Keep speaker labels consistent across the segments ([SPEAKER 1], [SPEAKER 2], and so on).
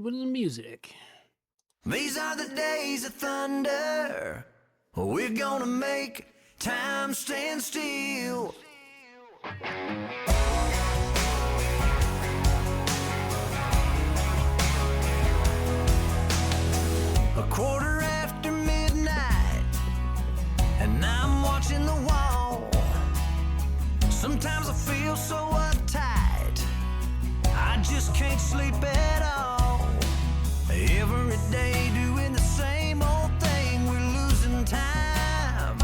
[SPEAKER 1] with the music.
[SPEAKER 2] These are the days of thunder. We're gonna make time stand still. A quarter after midnight, and I'm watching the wall. Sometimes I feel so uptight, I just can't sleep at all. Every day doing the same old thing, we're losing time.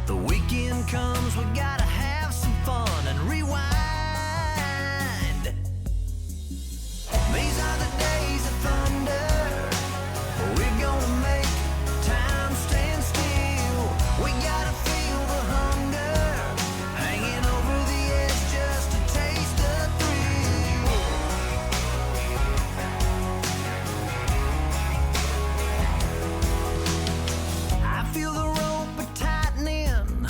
[SPEAKER 2] The weekend comes, we gotta have some fun and rewind. These are the days of thunder. We're gonna make time stand still. We gotta feel the hunger, hanging over the edge just to taste the thrill. I feel the rope tightening,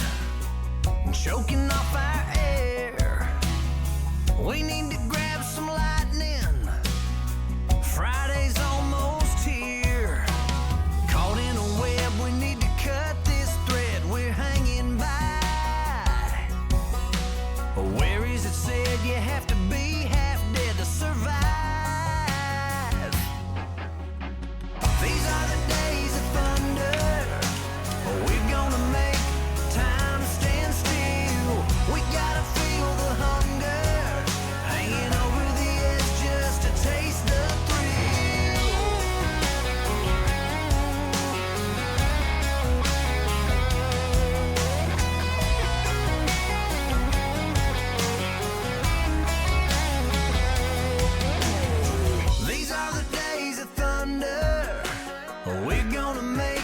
[SPEAKER 2] choking off our air. We need to grab some lightning. Friday's almost here. Caught in a web, we need to cut this thread we're hanging by. Where is it said you have to be half dead to survive? These are the days of thunder. We're gonna make time stand still. We gotta feel the hunger, hanging over the edge just to taste the thrill. These are the days of thunder. We're gonna make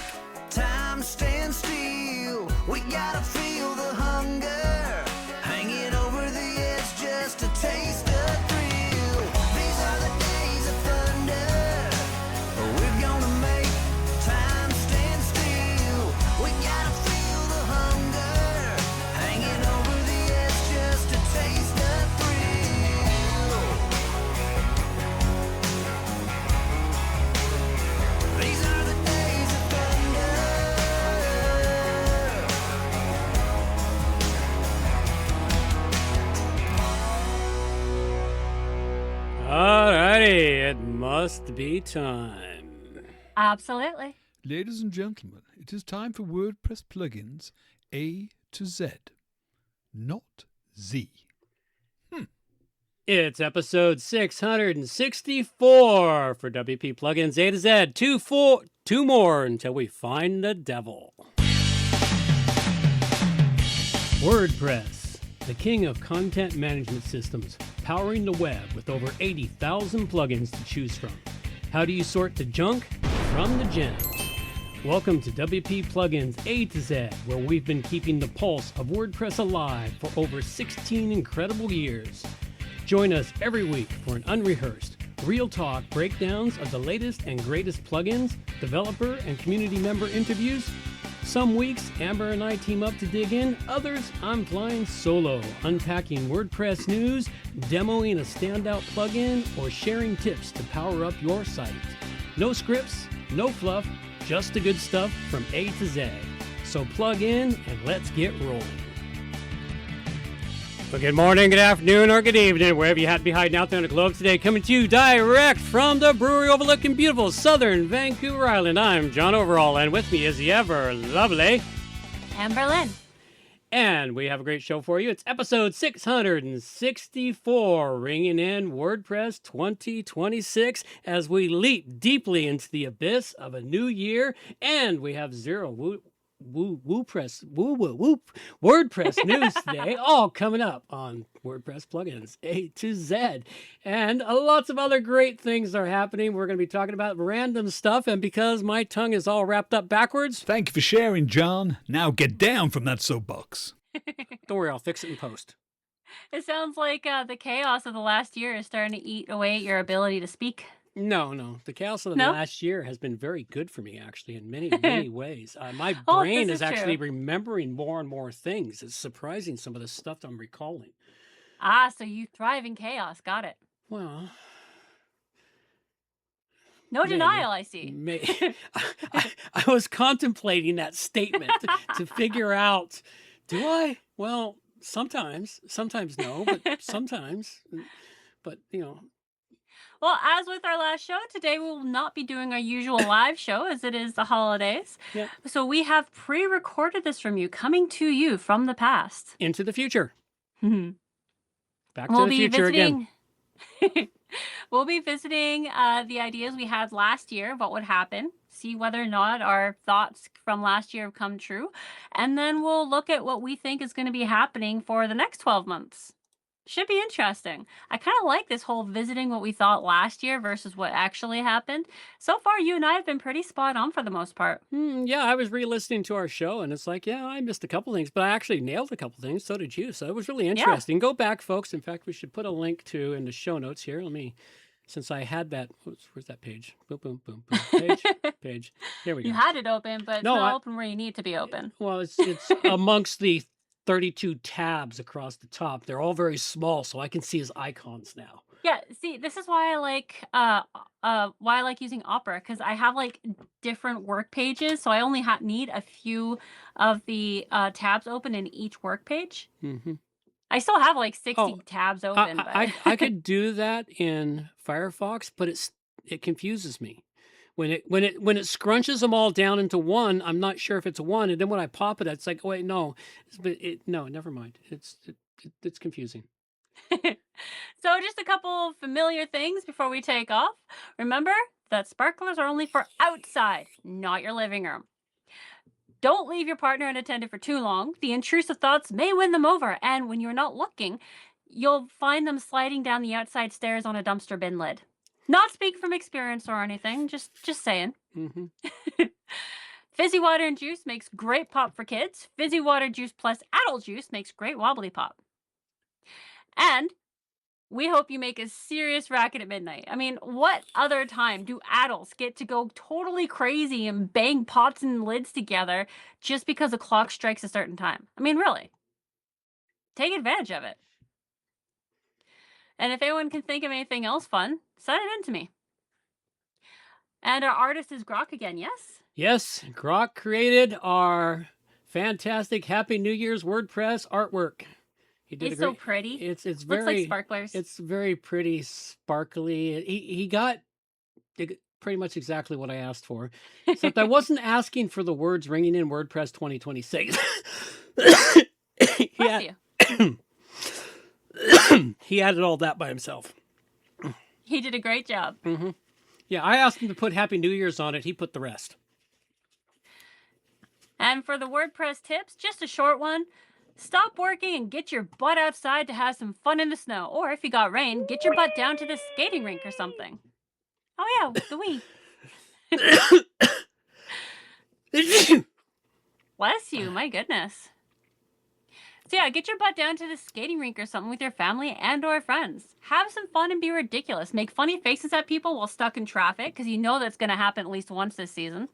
[SPEAKER 2] time stand still. We gotta feel the hunger, hanging over the edge just to taste the thrill. These are the days of thunder. We're gonna make time stand still. We gotta feel the hunger, hanging over the edge just to taste the thrill. These are the days of thunder.
[SPEAKER 1] Alrighty, it must be time.
[SPEAKER 3] Absolutely.
[SPEAKER 4] Ladies and gentlemen, it is time for WordPress plugins A to Z, not Z.
[SPEAKER 1] It's episode 664 for WP Plugins A to Z. Two more until we find the devil. WordPress, the king of content management systems, powering the web with over 80,000 plugins to choose from. How do you sort the junk from the gems? Welcome to WP Plugins A to Z, where we've been keeping the pulse of WordPress alive for over 16 incredible years. Join us every week for an unrehearsed, real talk breakdowns of the latest and greatest plugins, developer and community member interviews. Some weeks, Amber and I team up to dig in. Others, I'm flying solo, unpacking WordPress news, demoing a standout plugin, or sharing tips to power up your site. No scripts, no fluff, just the good stuff from A to Z. So plug in and let's get rolling. Well, good morning, good afternoon, or good evening, wherever you happen to be hiding out there on the globe today. Coming to you direct from the brewery overlooking beautiful southern Vancouver Island. I'm John Overall, and with me is the ever lovely
[SPEAKER 3] Amber Lynn.
[SPEAKER 1] And we have a great show for you. It's episode 664, ringing in WordPress 2026 as we leap deeply into the abyss of a new year. And we have WordPress news today, all coming up on WordPress plugins A to Z, and lots of other great things are happening. We're going to be talking about random stuff, and because my tongue is all wrapped up backwards,
[SPEAKER 4] Thank you for sharing, John. Now get down from that soapbox.
[SPEAKER 1] don't worry, I'll fix it in post.
[SPEAKER 3] It sounds like the chaos of the last year is starting to eat away at your ability to speak.
[SPEAKER 1] No. The chaos of the
[SPEAKER 3] No?
[SPEAKER 1] last year has been very good for me, actually, in many, many ways. My
[SPEAKER 3] Oh,
[SPEAKER 1] brain
[SPEAKER 3] this
[SPEAKER 1] is
[SPEAKER 3] is
[SPEAKER 1] actually
[SPEAKER 3] true.
[SPEAKER 1] remembering more and more things. It's surprising, some of the stuff I'm recalling.
[SPEAKER 3] Ah, so you thrive in chaos. Got it.
[SPEAKER 1] Well,
[SPEAKER 3] No
[SPEAKER 1] Maybe.
[SPEAKER 3] denial, I see.
[SPEAKER 1] I was contemplating that statement to figure out, do I? Well, sometimes no, but sometimes. But,
[SPEAKER 3] Well, as with our last show, today we will not be doing our usual live show as it is the holidays.
[SPEAKER 1] yeah,
[SPEAKER 3] So we have pre-recorded this from you, coming to you from the past.
[SPEAKER 1] into the future.
[SPEAKER 3] Mhm.
[SPEAKER 1] Back to
[SPEAKER 3] We'll
[SPEAKER 1] the
[SPEAKER 3] be
[SPEAKER 1] future again.
[SPEAKER 3] visiting. We'll be visiting the ideas we had last year, what would happen, see whether or not our thoughts from last year have come true, and then we'll look at what we think is going to be happening for the next 12 months. Should be interesting. I kind of like this whole visiting what we thought last year versus what actually happened. So far, you and I have been pretty spot on for the most part.
[SPEAKER 1] Yeah, I was re-listening to our show, and it's like, yeah, I missed a couple things, but I actually nailed a couple things. So did you. So it was really interesting. Go back, folks. In fact, we should put a link to in the show notes here. Let me, since I had that. Where's that page? Boom, boom, boom, boom. Page. Here we go.
[SPEAKER 3] You had it open, but it's
[SPEAKER 1] No,
[SPEAKER 3] not open where you need it to be open.
[SPEAKER 1] Well, it's amongst the 32 tabs across the top. They're all very small, so I can see his icons now.
[SPEAKER 3] Yeah, see, this is why I like using Opera, because I have like different work pages, so I only need a few of the tabs open in each work page.
[SPEAKER 1] Mm-hmm.
[SPEAKER 3] I still have like 60
[SPEAKER 1] Oh,
[SPEAKER 3] tabs open, but
[SPEAKER 1] I could do that in Firefox, but it confuses me. When it scrunches them all down into one, I'm not sure if it's a one, and then when I pop it, it's like, oh wait, no, no, never mind. It's confusing.
[SPEAKER 3] So just a couple familiar things before we take off. Remember that sparklers are only for outside, not your living room. Don't leave your partner unattended for too long. The intrusive thoughts may win them over, and when you're not looking, you'll find them sliding down the outside stairs on a dumpster bin lid. Not speaking from experience or anything, just saying.
[SPEAKER 1] Mm-hmm.
[SPEAKER 3] Fizzy water and juice makes great pop for kids. Fizzy water juice plus adult juice makes great wobbly pop. And we hope you make a serious racket at midnight. I mean, what other time do adults get to go totally crazy and bang pots and lids together just because the clock strikes a certain time? I mean, really. Take advantage of it. And if anyone can think of anything else fun, send it in to me. And our artist is Grok again, yes?
[SPEAKER 1] Yes, Grok created our fantastic Happy New Year's WordPress artwork. He did
[SPEAKER 3] It's
[SPEAKER 1] a great,
[SPEAKER 3] so pretty.
[SPEAKER 1] It's
[SPEAKER 3] Looks
[SPEAKER 1] very
[SPEAKER 3] like sparklers.
[SPEAKER 1] It's very pretty, sparkly. He got pretty much exactly what I asked for, except I wasn't asking for the words ringing in WordPress 2026.
[SPEAKER 3] Bless you.
[SPEAKER 1] He added all that by himself.
[SPEAKER 3] He did a great job.
[SPEAKER 1] Mm-hmm. Yeah, I asked him to put Happy New Year's on it. He put the rest.
[SPEAKER 3] And for the WordPress tips, just a short one. Stop working and get your butt outside to have some fun in the snow. Or if you got rain, get your butt down to the skating rink or something. Oh yeah, the Wii. Bless you, my goodness. So yeah, get your butt down to the skating rink or something with your family and or friends. Have some fun and be ridiculous. Make funny faces at people while stuck in traffic, because you know that's going to happen at least once this season.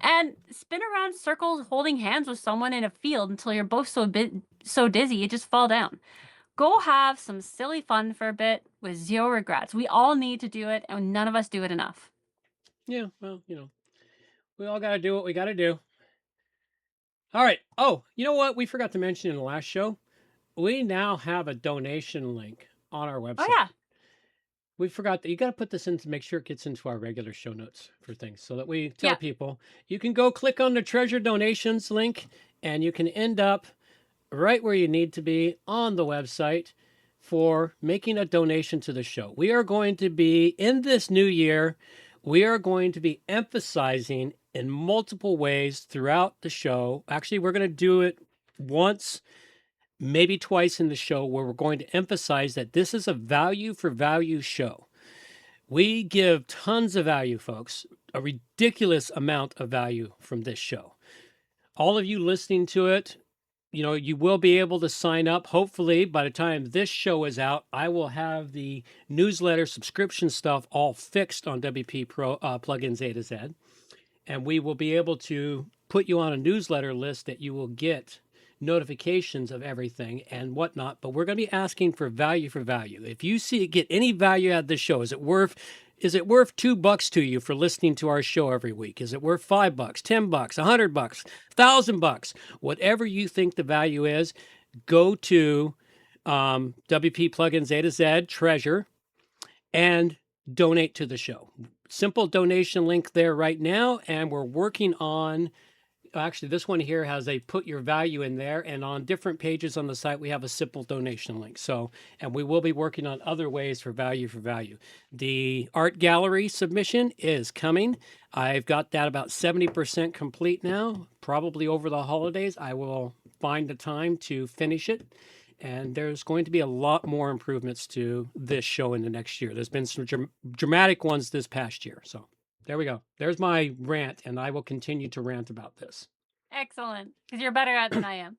[SPEAKER 3] And spin around circles holding hands with someone in a field until you're both so dizzy you just fall down. Go have some silly fun for a bit with zero regrets. We all need to do it, and none of us do it enough.
[SPEAKER 1] Yeah, well, we all got to do what we got to do. All right. Oh, you know what? We forgot to mention in the last show. We now have a donation link on our website.
[SPEAKER 3] Oh, yeah.
[SPEAKER 1] We forgot that you got to put this in to make sure it gets into our regular show notes for things so that we tell people you can go click on the treasure donations link and you can end up right where you need to be on the website for making a donation to the show. We are going to be in this new year. We are going to be emphasizing in multiple ways throughout the show. Actually, we're going to do it once, maybe twice in the show, where we're going to emphasize that this is a value for value show. We give tons of value, folks, a ridiculous amount of value from this show. All of you listening to it, you will be able to sign up. Hopefully, by the time this show is out, I will have the newsletter subscription stuff all fixed on WP Pro Plugins A to Z. And we will be able to put you on a newsletter list that you will get notifications of everything and whatnot. But we're going to be asking for value for value. If you get any value out of this show, is it worth Is it worth $2 to you for listening to our show every week? Is it worth $5, $10, $100, $1,000? Whatever you think the value is, go to WP Plugins A to Z Treasure and donate to the show. Simple donation link there right now, and we're working on. Actually, this one here has a put your value in there, and on different pages on the site, we have a simple donation link. So, and we will be working on other ways for value for value. The art gallery submission is coming. I've got that about 70% complete now. Probably over the holidays, I will find the time to finish it. And there's going to be a lot more improvements to this show in the next year. There's been some dramatic ones this past year. So there we go. There's my rant, and I will continue to rant about this.
[SPEAKER 3] Excellent. Because you're better at it than I am.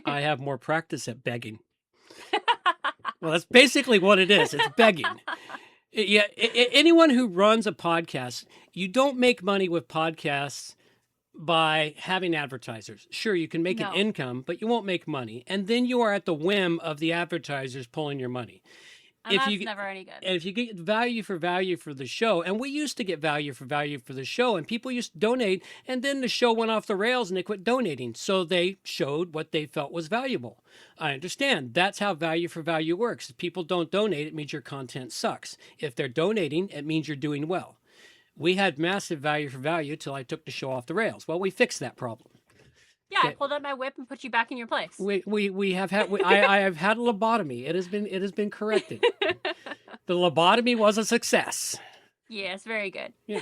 [SPEAKER 1] I have more practice at begging. Well, that's basically what it is. It's begging. Yeah, anyone who runs a podcast, you don't make money with podcasts by having advertisers. Sure, you can make an income, but you won't make money. And then you are at the whim of the advertisers pulling your money.
[SPEAKER 3] And that's never any good.
[SPEAKER 1] And if you get value for the show, and we used to get value for the show, and people used to donate, and then the show went off the rails and they quit donating. So they showed what they felt was valuable. I understand. That's how value for value works. If people don't donate, it means your content sucks. If they're donating, it means you're doing well. We had massive value for value till I took the show off the rails. Well, we fixed that problem.
[SPEAKER 3] Yeah, I pulled out my whip and put you back in your place.
[SPEAKER 1] We have had I have had a lobotomy. It has been corrected. The lobotomy was a success.
[SPEAKER 3] Yes, very good.
[SPEAKER 1] Yeah,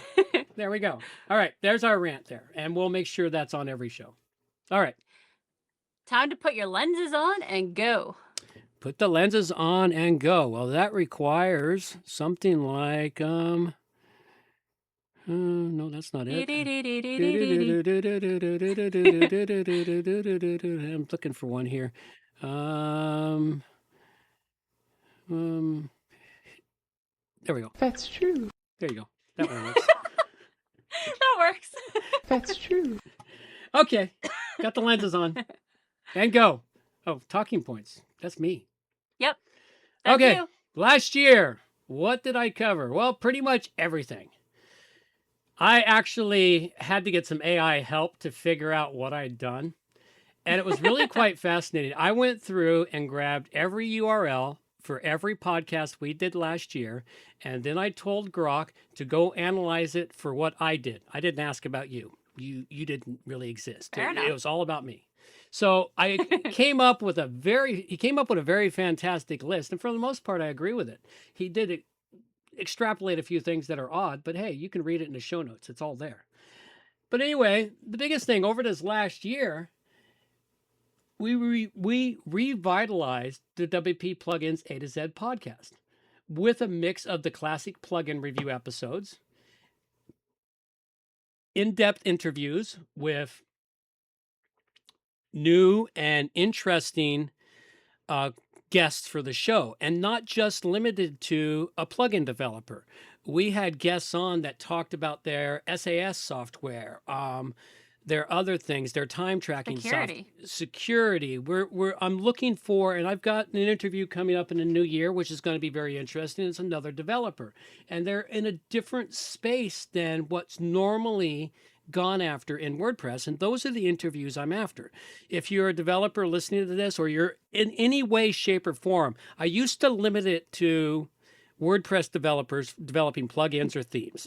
[SPEAKER 1] there we go. All right, there's our rant there, and we'll make sure that's on every show. All right,
[SPEAKER 3] time to put your lenses on and go.
[SPEAKER 1] Put the lenses on and go. Well, that requires something like no, that's not it. I'm looking for one here. There we go.
[SPEAKER 5] That's true.
[SPEAKER 1] There you go. That one works.
[SPEAKER 3] That works.
[SPEAKER 5] That's true.
[SPEAKER 1] Okay. Got the lenses on. And go. Oh, talking points. That's me.
[SPEAKER 3] Yep. That's
[SPEAKER 1] okay.
[SPEAKER 3] You.
[SPEAKER 1] Last year, what did I cover? Well, pretty much everything. I actually had to get some AI help to figure out what I'd done. And it was really quite fascinating. I went through and grabbed every URL for every podcast we did last year. And then I told Grok to go analyze it for what I did. I didn't ask about you. You didn't really exist. It was all about me. So I came up with a very fantastic list. And for the most part, I agree with it. He did extrapolate a few things that are odd, but hey, you can read it in the show notes. It's all there. But anyway, the biggest thing over this last year, we revitalized the WP Plugins A to Z podcast with a mix of the classic plugin review episodes, in-depth interviews with new and interesting guests for the show, and not just limited to a plugin developer. We had guests on that talked about their SAS software, their other things, their time tracking security. I'm looking for, and I've got an interview coming up in the new year, which is going to be very interesting. It's another developer, and they're in a different space than what's normally gone after in WordPress. And those are the interviews I'm after. If you're a developer listening to this, or you're in any way, shape, or form, I used to limit it to WordPress developers developing plugins or themes.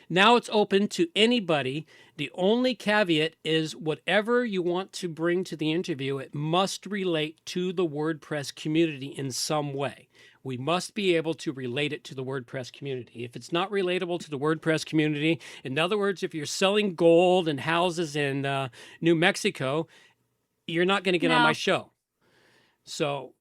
[SPEAKER 1] Now it's open to anybody. The only caveat is whatever you want to bring to the interview, it must relate to the WordPress community in some way. We must be able to relate it to the WordPress community. If it's not relatable to the WordPress community, in other words, if you're selling gold and houses in New Mexico, you're not going to get on my show. So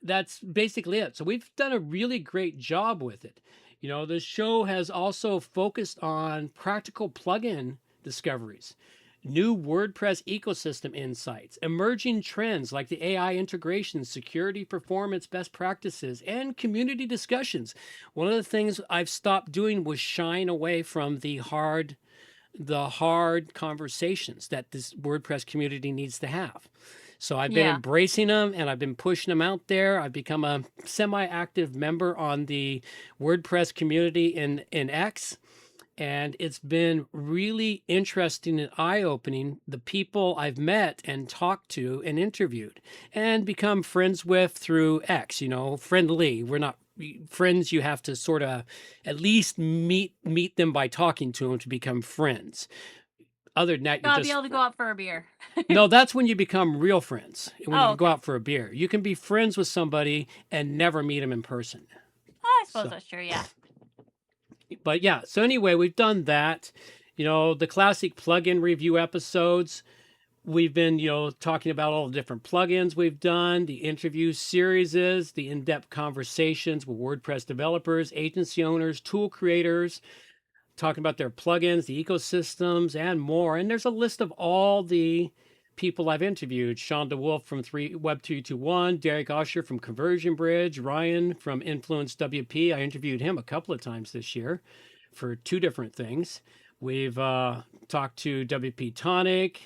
[SPEAKER 1] that's basically it. So we've done a really great job with it. You know, the show has also focused on practical plugin discoveries, new WordPress ecosystem insights, emerging trends like the AI integration, security, performance, best practices, and community discussions. One of the things I've stopped doing was shying away from the hard conversations that this WordPress community needs to have. So I've been
[SPEAKER 3] Yeah.
[SPEAKER 1] embracing them and I've been pushing them out there. I've become a semi-active member on the WordPress community in X. And it's been really interesting and eye-opening, the people I've met and talked to and interviewed and become friends with through X, friendly. We're not friends. You have to sort of at least meet them by talking to them to become friends. Other than that, you're
[SPEAKER 3] Gotta be
[SPEAKER 1] just
[SPEAKER 3] able to go out for a beer.
[SPEAKER 1] no, that's when you become real friends. When you
[SPEAKER 3] Oh,
[SPEAKER 1] can go
[SPEAKER 3] okay.
[SPEAKER 1] out for a beer. You can be friends with somebody and never meet them in person.
[SPEAKER 3] I suppose
[SPEAKER 1] So,
[SPEAKER 3] that's true, yeah.
[SPEAKER 1] but yeah, so anyway, we've done that. The classic plugin review episodes. We've been, talking about all the different plugins we've done, the interview series, the in-depth conversations with WordPress developers, agency owners, tool creators, talking about their plugins, the ecosystems, and more. And there's a list of all the people I've interviewed. Sean DeWolf from Web 321, Derek Usher from Conversion Bridge, Ryan from Influence WP. I interviewed him a couple of times this year for 2 different things. We've talked to WP Tonic,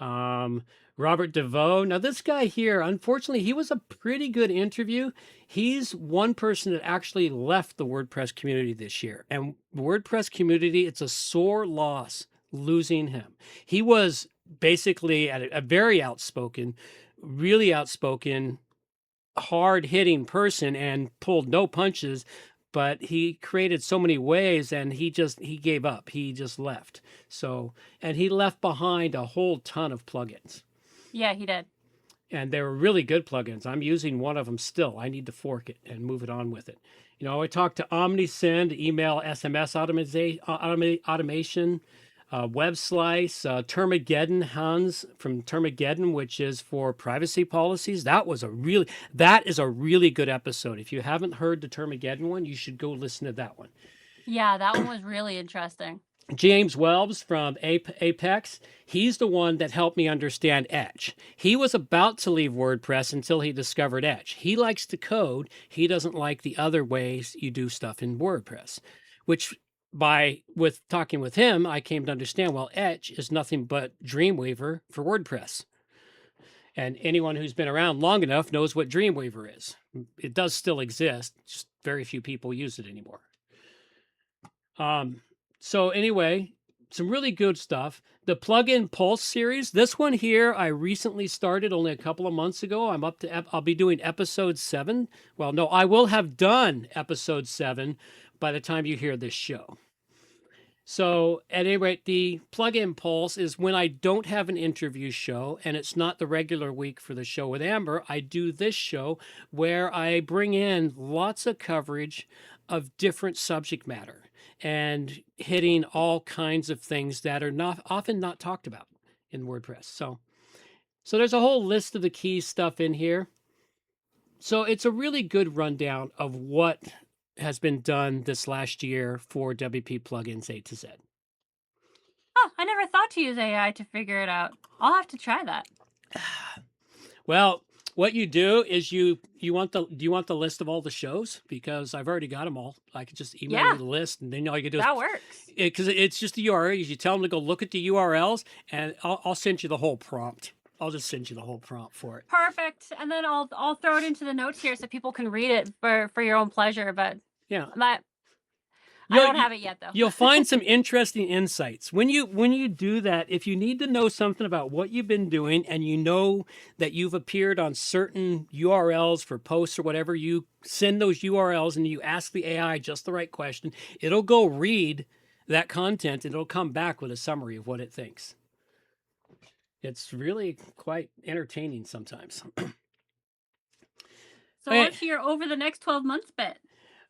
[SPEAKER 1] Robert DeVoe. Now, this guy here, unfortunately, he was a pretty good interview. He's one person that actually left the WordPress community this year. And the WordPress community, it's a sore loss losing him. He was basically a very outspoken, really outspoken, hard-hitting person and pulled no punches, but he created so many waves and he gave up. He just left. So, and he left behind a whole ton of plugins.
[SPEAKER 3] Yeah, he did.
[SPEAKER 1] And they were really good plugins. I'm using one of them still. I need to fork it and move it on with it. I talked to OmniSend, email SMS automation, Web Slice, Termageddon, Hans from Termageddon, which is for privacy policies. That is a really good episode. If you haven't heard the Termageddon one, you should go listen to that one.
[SPEAKER 3] Yeah, that one was really interesting.
[SPEAKER 1] James Welbs from Apex, he's the one that helped me understand Etch. He was about to leave WordPress until he discovered Etch. He likes to code. He doesn't like the other ways you do stuff in WordPress, which with talking with him, I came to understand, well, Etch is nothing but Dreamweaver for WordPress. And anyone who's been around long enough knows what Dreamweaver is. It does still exist, just very few people use it anymore. So anyway, some really good stuff. The Plugin Pulse series, this one here, I recently started only a couple of months ago. I'll be doing episode 7. Well, no, I will have done episode 7 by the time you hear this show. So at any rate, the Plugin Pulse is when I don't have an interview show and it's not the regular week for the show with Amber. I do this show where I bring in lots of coverage of different subject matter and hitting all kinds of things that are often not talked about in WordPress. So there's a whole list of the key stuff in here. So it's a really good rundown of what has been done this last year for WP Plugins A to Z.
[SPEAKER 3] Oh, I never thought to use AI to figure it out. I'll have to try that.
[SPEAKER 1] Well, what you do is do you want the list of all the shows? Because I've already got them all. I could just email you the list, and then all you can do
[SPEAKER 3] That
[SPEAKER 1] is
[SPEAKER 3] works.
[SPEAKER 1] because it's just the URL. You tell them to go look at the URLs, and I'll send you the whole prompt. I'll just send you the whole prompt for it.
[SPEAKER 3] Perfect. And then I'll throw it into the notes here so people can read it for your own pleasure. But
[SPEAKER 1] Yeah.
[SPEAKER 3] I don't have it yet, though.
[SPEAKER 1] You'll find some interesting insights. When you do that, if you need to know something about what you've been doing and you know that you've appeared on certain URLs for posts or whatever, you send those URLs and you ask the AI just the right question. It'll go read that content and it'll come back with a summary of what it thinks. It's really quite entertaining sometimes.
[SPEAKER 3] So let's hear over the next 12 months, Bet.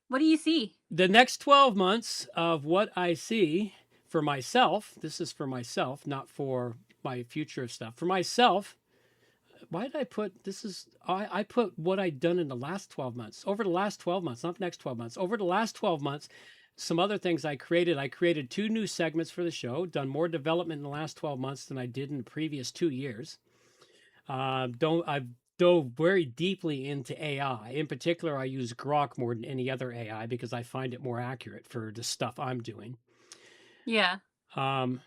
[SPEAKER 3] What do you see?
[SPEAKER 1] The next 12 months of what I see for myself, this is for myself, not for my future stuff. For myself, why did I put this is I put what I'd done in the last 12 months. Over the last 12 months, not the next 12 months. Over the last 12 months, some other things I created 2 new segments for the show, done more development in the last 12 months than I did in the previous 2 years. I've dove very deeply into AI. In particular, I use Grok more than any other AI because I find it more accurate for the stuff I'm doing.
[SPEAKER 3] Yeah.
[SPEAKER 1] And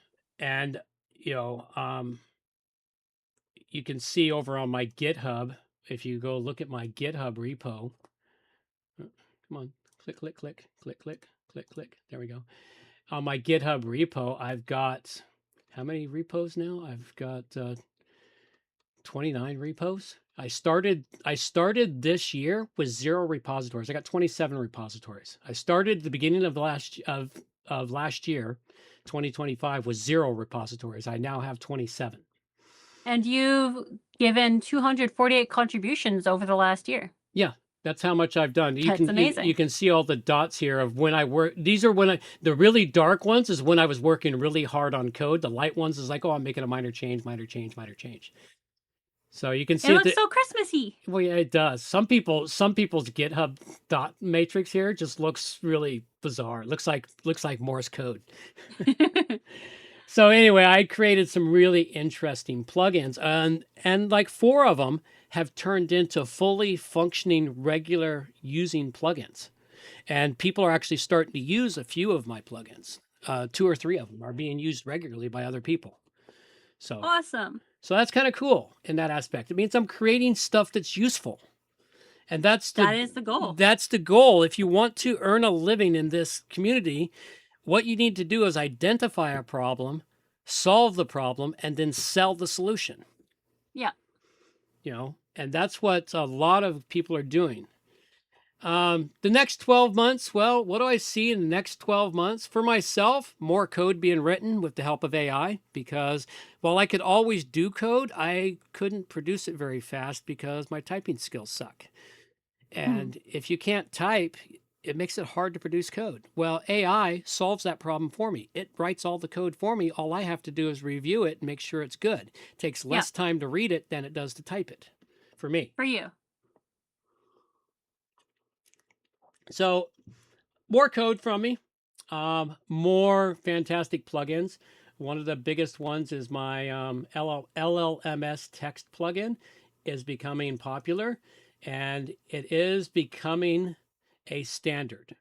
[SPEAKER 1] you can see over on my GitHub, if you go look at my GitHub repo, come on, click, click, click, click, click, click, click. There we go. On my GitHub repo, I've got, how many repos now? I've got 29 repos. I started this year with 0 repositories. I got 27 repositories. I started the beginning of last year, 2025, with 0 repositories. I now have 27.
[SPEAKER 3] And you've given 248 contributions over the last year.
[SPEAKER 1] Yeah, that's how much I've done.
[SPEAKER 3] That's amazing.
[SPEAKER 1] You can see all the dots here of when I work. These are the really dark ones is when I was working really hard on code. The light ones is like, oh, I'm making a minor change, minor change, minor change. So you can see
[SPEAKER 3] it looks so Christmassy.
[SPEAKER 1] Well, yeah, it does. Some people's GitHub dot matrix here just looks really bizarre. It looks like Morse code. So anyway, I created some really interesting plugins, and like 4 of them have turned into fully functioning, regular using plugins. And people are actually starting to use a few of my plugins. 2 or 3 of them are being used regularly by other people. So
[SPEAKER 3] awesome.
[SPEAKER 1] So that's kind of cool in that aspect. It means I'm creating stuff that's useful. And that is the goal. That's the goal. If you want to earn a living in this community, what you need to do is identify a problem, solve the problem, and then sell the solution.
[SPEAKER 3] Yeah.
[SPEAKER 1] And that's what a lot of people are doing. The next 12 months, well, what do I see in the next 12 months? For myself, more code being written with the help of AI, because while I could always do code, I couldn't produce it very fast because my typing skills suck. And if you can't type, it makes it hard to produce code. Well, AI solves that problem for me. It writes all the code for me. All I have to do is review it and make sure it's good. It takes less time to read it than it does to type it, for me.
[SPEAKER 3] For you.
[SPEAKER 1] So more code from me, more fantastic plugins. One of the biggest ones is my LLMS text plugin is becoming popular, and it is becoming a standard.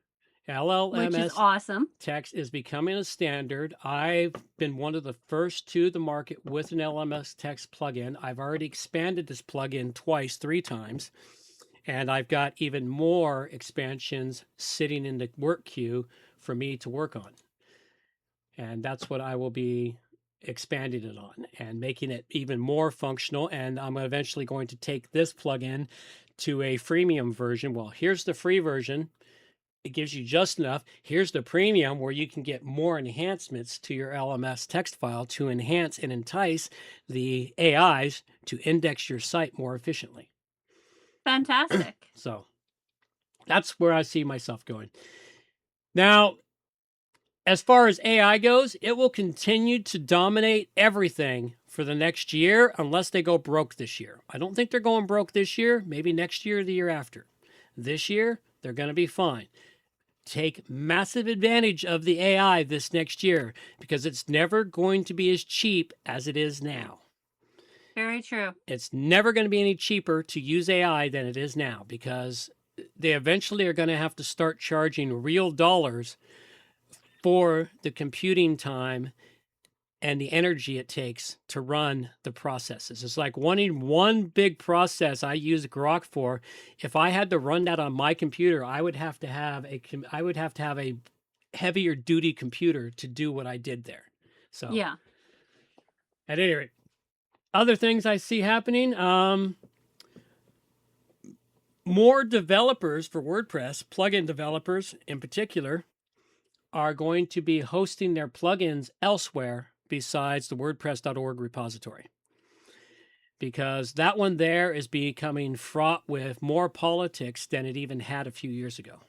[SPEAKER 1] LLMS,
[SPEAKER 3] which is awesome.
[SPEAKER 1] Text is becoming a standard. I've been one of the first to the market with an LLMS text plugin. I've already expanded this plugin 3 times. And I've got even more expansions sitting in the work queue for me to work on. And that's what I will be expanding it on and making it even more functional. And I'm eventually going to take this plugin to a freemium version. Well, here's the free version. It gives you just enough. Here's the premium where you can get more enhancements to your LMS text file to enhance and entice the AIs to index your site more efficiently.
[SPEAKER 3] Fantastic.
[SPEAKER 1] So that's where I see myself going. Now, as far as AI goes, it will continue to dominate everything for the next year unless they go broke this year. I don't think they're going broke this year, maybe next year or the year after. This year, they're going to be fine. Take massive advantage of the AI this next year because it's never going to be as cheap as it is now.
[SPEAKER 3] Very true.
[SPEAKER 1] It's never going to be any cheaper to use AI than it is now because they eventually are going to have to start charging real dollars for the computing time and the energy it takes to run the processes. It's like wanting one big process I use Grok for. If I had to run that on my computer, I would have to have a heavier duty computer to do what I did there. So
[SPEAKER 3] yeah.
[SPEAKER 1] At any rate, other things I see happening, more developers for WordPress, plugin developers in particular, are going to be hosting their plugins elsewhere besides the WordPress.org repository. Because that one there is becoming fraught with more politics than it even had a few years ago.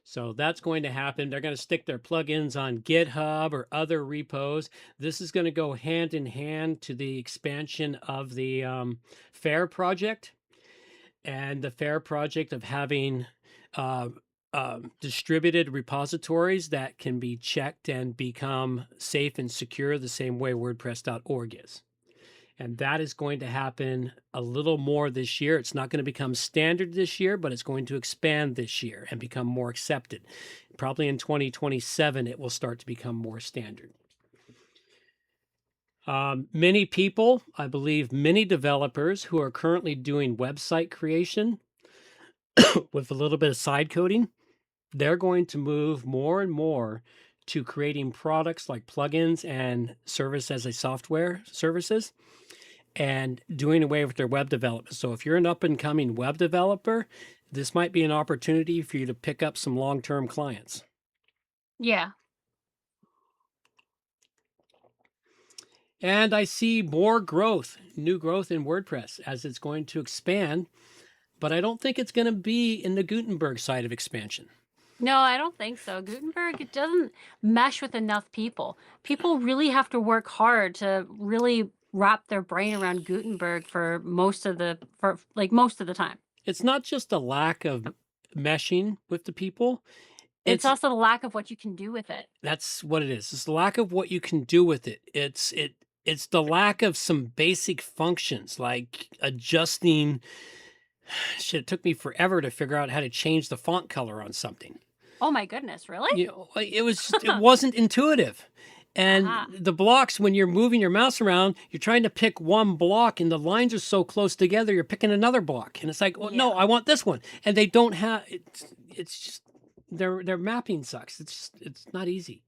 [SPEAKER 1] So that's going to happen. They're going to stick their plugins on GitHub or other repos. This is going to go hand in hand to the expansion of the FAIR project and the FAIR project of having distributed repositories that can be checked and become safe and secure the same way WordPress.org is. And that is going to happen a little more this year. It's not going to become standard this year, but it's going to expand this year and become more accepted. Probably in 2027, it will start to become more standard. Many people, I believe many developers who are currently doing website creation with a little bit of side coding, they're going to move more and more to creating products like plugins and service as a software services and doing away with their web development. So if you're an up and coming web developer, this might be an opportunity for you to pick up some long-term clients.
[SPEAKER 3] Yeah.
[SPEAKER 1] And I see more growth, new growth in WordPress as it's going to expand, but I don't think it's going to be in the Gutenberg side of expansion.
[SPEAKER 3] No, I don't think so. Gutenberg, it doesn't mesh with enough people. People really have to work hard to really wrap their brain around Gutenberg for most of the time.
[SPEAKER 1] It's not just a lack of meshing with the people.
[SPEAKER 3] It's also the lack of what you can do with it.
[SPEAKER 1] That's what it is. It's the lack of what you can do with it. It's the lack of some basic functions like adjusting. Shit, it took me forever to figure out how to change the font color on something.
[SPEAKER 3] Oh my goodness, really?
[SPEAKER 1] You know, it wasn't intuitive. And the blocks, when you're moving your mouse around, you're trying to pick one block and the lines are so close together, you're picking another block. And it's like, well, no, I want this one. And they don't have, it's just, their mapping sucks. It's not easy.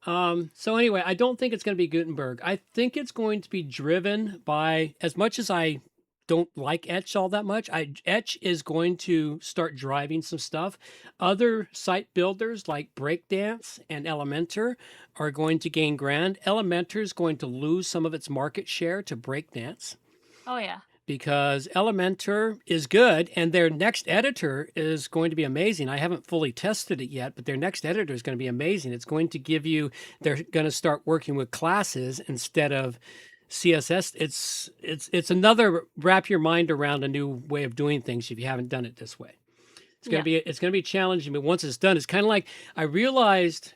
[SPEAKER 1] So anyway, I don't think it's going to be Gutenberg. I think it's going to be driven by, as much as I don't like Etch all that much, Etch is going to start driving some stuff. Other site builders like Breakdance and Elementor are going to gain ground. Elementor is going to lose some of its market share to Breakdance.
[SPEAKER 3] Oh, yeah.
[SPEAKER 1] Because Elementor is good and their next editor is going to be amazing. I haven't fully tested it yet, but their next editor is going to be amazing. It's going to give you, they're going to start working with classes instead of CSS. It's another wrap your mind around a new way of doing things if you haven't done it this way. It's going to be challenging, but once it's done, it's kind of like I realized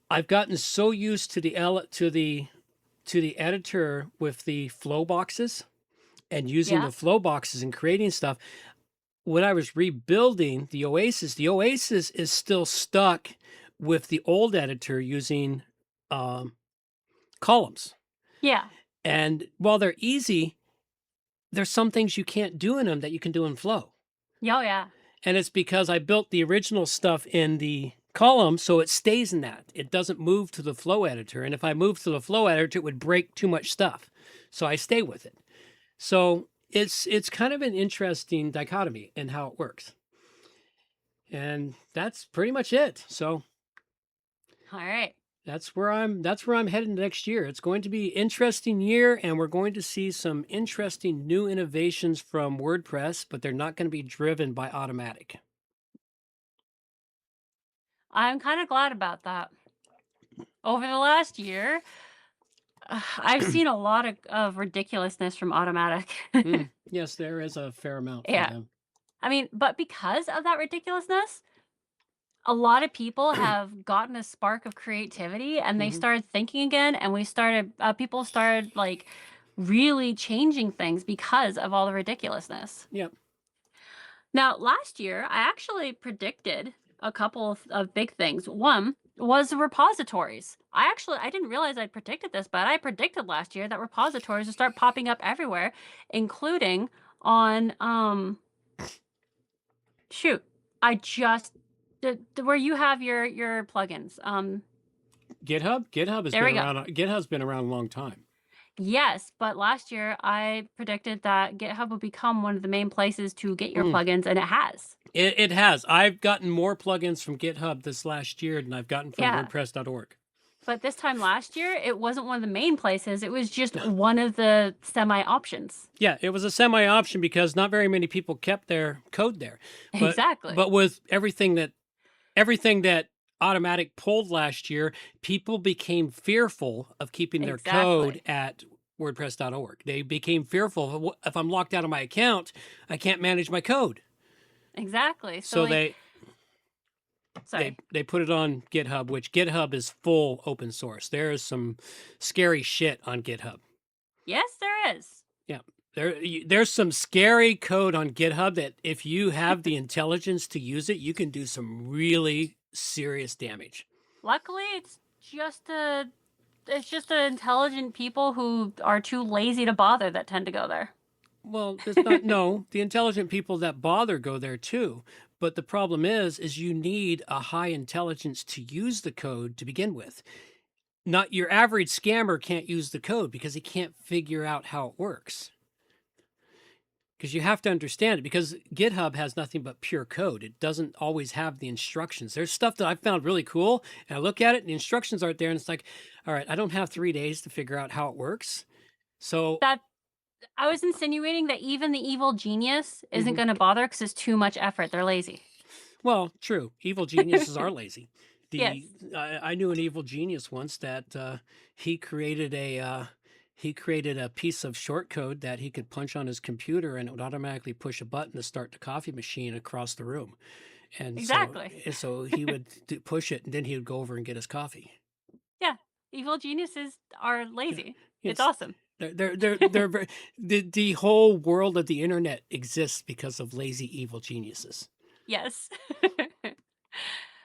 [SPEAKER 1] I've gotten so used to the editor with the flow boxes and using the flow boxes and creating stuff. When I was rebuilding the Oasis is still stuck with the old editor using columns.
[SPEAKER 3] Yeah.
[SPEAKER 1] And while they're easy, there's some things you can't do in them that you can do in Flow.
[SPEAKER 3] Oh, yeah.
[SPEAKER 1] And it's because I built the original stuff in the column, so it stays in that. It doesn't move to the Flow editor. And if I move to the Flow editor, it would break too much stuff. So I stay with it. So it's kind of an interesting dichotomy in how it works. And that's pretty much it. So
[SPEAKER 3] all right.
[SPEAKER 1] That's where I'm heading next year. It's going to be an interesting year, and we're going to see some interesting new innovations from WordPress, but they're not going to be driven by Automatic.
[SPEAKER 3] I'm kind of glad about that. Over the last year, I've seen a lot of ridiculousness from Automatic.
[SPEAKER 1] Yes, there is a fair amount.
[SPEAKER 3] Yeah. I mean, but because of that ridiculousness, a lot of people have gotten a spark of creativity and they started thinking again, and people started like really changing things because of all the ridiculousness.
[SPEAKER 1] Yep.
[SPEAKER 3] Now, last year, I actually predicted a couple of big things. One was repositories. I didn't realize I'd predicted this, but I predicted last year that repositories would start popping up everywhere, including on, where you have your plugins.
[SPEAKER 1] GitHub? GitHub's been around a long time.
[SPEAKER 3] Yes, but last year I predicted that GitHub would become one of the main places to get your plugins, and it has.
[SPEAKER 1] It has. I've gotten more plugins from GitHub this last year than I've gotten from WordPress.org.
[SPEAKER 3] But this time last year, it wasn't one of the main places. It was just one of the semi-options.
[SPEAKER 1] Yeah, it was a semi-option because not very many people kept their code there.
[SPEAKER 3] Exactly.
[SPEAKER 1] But with everything that Automatic pulled last year, people became fearful of keeping their code at WordPress.org. They became fearful if I'm locked out of my account, I can't manage my code.
[SPEAKER 3] Exactly.
[SPEAKER 1] So they put it on GitHub, which GitHub is full open source. There is some scary shit on GitHub.
[SPEAKER 3] Yes, there is.
[SPEAKER 1] Yeah. There's some scary code on GitHub that if you have the intelligence to use it, you can do some really serious damage.
[SPEAKER 3] Luckily, it's just a it's just the intelligent people who are too lazy to bother that tend to go there.
[SPEAKER 1] Well, it's not, no, the intelligent people that bother go there too. But the problem is you need a high intelligence to use the code to begin with. Not your average scammer can't use the code because he can't figure out how it works. Because you have to understand it, because GitHub has nothing but pure code. It doesn't always have the instructions. There's stuff that I found really cool, and I look at it and the instructions aren't there, and it's like, all right, I don't have 3 days to figure out how it works. So
[SPEAKER 3] That I was insinuating that even the evil genius isn't
[SPEAKER 1] Mhm.
[SPEAKER 3] going to bother because it's too much effort. They're lazy.
[SPEAKER 1] Well, true. Evil geniuses are lazy.
[SPEAKER 3] Yes.
[SPEAKER 1] I knew an evil genius once that he created a piece of short code that he could punch on his computer, and it would automatically push a button to start the coffee machine across the room. And
[SPEAKER 3] Exactly.
[SPEAKER 1] so he would push it, and then he would go over and get his coffee.
[SPEAKER 3] Yeah. Evil geniuses are lazy.
[SPEAKER 1] Yes.
[SPEAKER 3] It's awesome.
[SPEAKER 1] They're very, the whole world of the internet exists because of lazy evil geniuses.
[SPEAKER 3] Yes.